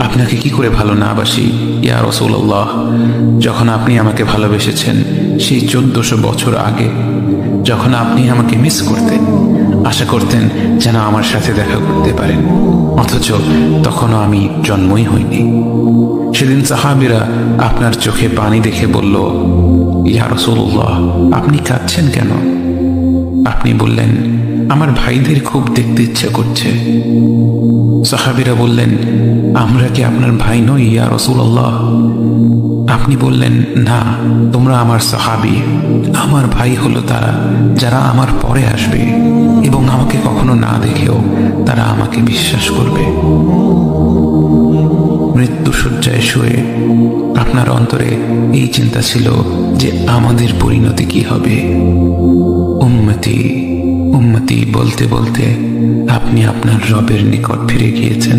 আপনাকে কি করে ভালো না বাসি ইয়া রাসূলুল্লাহ। যখন আপনি আমাকে ভালোবেসেছেন সেই 1400 বছর আগে, যখন আপনি আমাকে মিস করতেন, আশা করতেন যেন আমার সাথে দেখা করতে পারেন, অথচ তখনও আমি জন্মই হইনি। সেদিন সাহাবীরা আপনার চোখে পানি দেখে বলল, ইয়া রাসূলুল্লাহ, আপনি কাঁদছেন কেন? আপনি বললেন, আমার ভাইদের খুব দেখতে ইচ্ছা করছে। সাহাবীরা বললেন, আমরা কি আপনার ভাই নই ইয়া রাসূলুল্লাহ? আপনি বললেন, না, তোমরা আমার সাহাবী। আমার ভাই হলো তারা যারা আমার পরে আসবে এবং আমাকে কখনো না দেখেও তারা আমাকে বিশ্বাস করবে। মৃত্যুশয্যায় শুয়ে আপনার অন্তরে এই চিন্তা ছিল যে আমাদের পরিণতি কি হবে। উম্মতি উম্মতি বলতে বলতে আপনি আপনার রবের নিকট ফিরে গিয়েছেন।